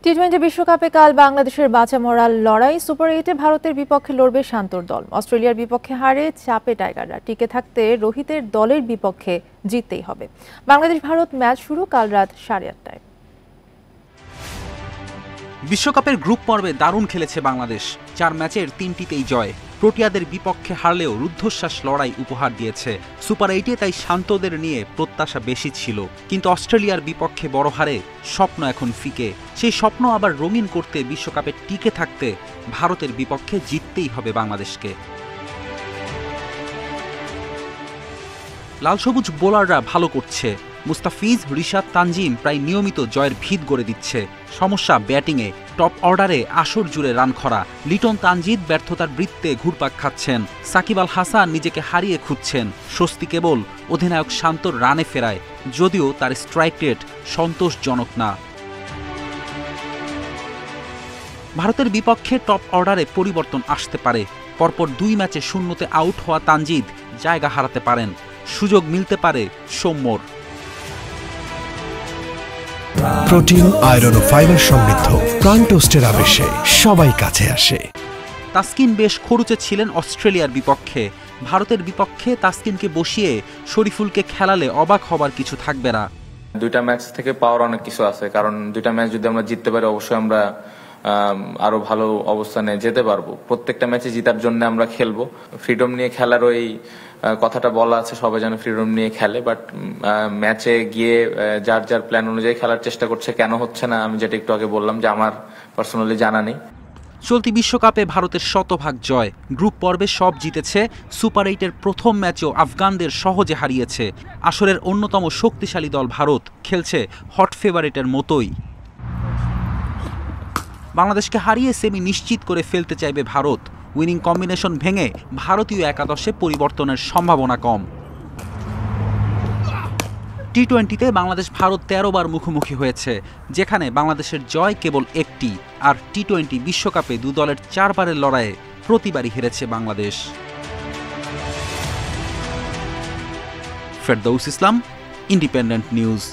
টি-20 বিশ্বকাপে কাল বাংলাদেশের বাঁচা মরার লড়াই। সুপার 8-এ ভারতের বিপক্ষে লড়বে শান্তর দল। অস্ট্রেলিয়ার বিপক্ষে হারে চাপে টাইগাররা। টিকে থাকতে রোহিতের দলের বিপক্ষে জিততেই হবে। বাংলাদেশ ভারত ম্যাচ শুরু কাল রাত 8:30টায়। বিশ্বকাপের গ্রুপ পর্বে দারুণ খেলেছে বাংলাদেশ। 4 ম্যাচের 3টিতেই জয়। প্রোটিয়াদের বিপক্ষে হারলেও রুদ্ধশ্বাস লড়াই উপহার দিয়েছে। সুপার 8-এ তাই শান্তদের নিয়ে প্রত্যাশা বেশি ছিল, কিন্তু অস্ট্রেলিয়ার বিপক্ষে বড় হারে স্বপ্ন এখন ফিকে। সেই স্বপ্ন আবার রঙিন করতে বিশ্বকাপে টিকে থাকতে ভারতের বিপক্ষে জিততেই হবে বাংলাদেশকে। লাল সবুজ বোলাররা ভালো করছে। মুস্তাফিজ, রিশাদ, তানজিম প্রায় নিয়মিত জয়ের ভিত গড়ে দিচ্ছে। সমস্যা ব্যাটিংয়ে। টপ অর্ডারে আসর জুড়ে রান খরা। লিটন তানজিদ ব্যর্থতার বৃত্তে ঘুরপাক খাচ্ছেন। সাকিব আল হাসান নিজেকে হারিয়ে খুঁজছেন। স্বস্তি কেবল অধিনায়ক শান্তর রানে ফেরায়, যদিও তার স্ট্রাইক রেট সন্তোষজনক না। ভারতের বিপক্ষে টপ অর্ডারে পরিবর্তন আসতে পারে। পরপর 2 ম্যাচে শূন্যতে আউট হওয়া তানজিদ জায়গা হারাতে পারেন। সুযোগ মিলতে পারে সৌম্যর। প্রোটিন, আয়রন ও ফাইবার সমৃদ্ধ প্রাণ টোস্টের আবেশে সবাই কাছে আসে। তাসকিন বেশ খরুচে ছিলেন অস্ট্রেলিয়ার বিপক্ষে। ভারতের বিপক্ষে তাসকিনকে বসিয়ে শরীফুলকে খেলালে অবাক হবার কিছু থাকবে না। 2টা ম্যাচ থেকে পাওয়ার অনেক কিছু আছে, কারণ 2টা ম্যাচ যদি আমরা জিততে পারি অবশ্যই আমরা আরো ভালো অবস্থানে যেতে পারবো। প্রত্যেকটা ম্যাচে জেতার জন্য আমরা খেলবো। ফ্রিডম নিয়ে খেলার ওই কথাটা বলা আছে, সবাই যেন ফ্রিডম নিয়ে খেলে, বাট ম্যাচে গিয়ে যার যার প্ল্যান অনুযায়ী খেলার চেষ্টা করছে। কেন হচ্ছে না, আমি যেটা একটু আগে বললাম যে আমার পার্সোনালি জানা নেই। চলতি বিশ্বকাপে ভারতের শতভাগ জয়। গ্রুপ পর্বে সব জিতেছে। সুপার 8-এর প্রথম ম্যাচেও আফগানদের সহজে হারিয়েছে। আসরের অন্যতম শক্তিশালী দল ভারত খেলছে হট ফেভারিটের মতোই। বাংলাদেশকে হারিয়ে সেমি নিশ্চিত করে ফেলতে চাইবে ভারত। উইনিং কম্বিনেশন ভেঙে ভারতীয় একাদশে পরিবর্তনের সম্ভাবনা কম। টি-20-তে বাংলাদেশ ভারত 13 বার মুখোমুখি হয়েছে, যেখানে বাংলাদেশের জয় কেবল একটি। আর টি-20 বিশ্বকাপে 2 দলের 4 বারের লড়াইয়ে প্রতিবারই হেরেছে বাংলাদেশ। ফেরদৌস ইসলাম, ইন্ডিপেন্ডেন্ট নিউজ।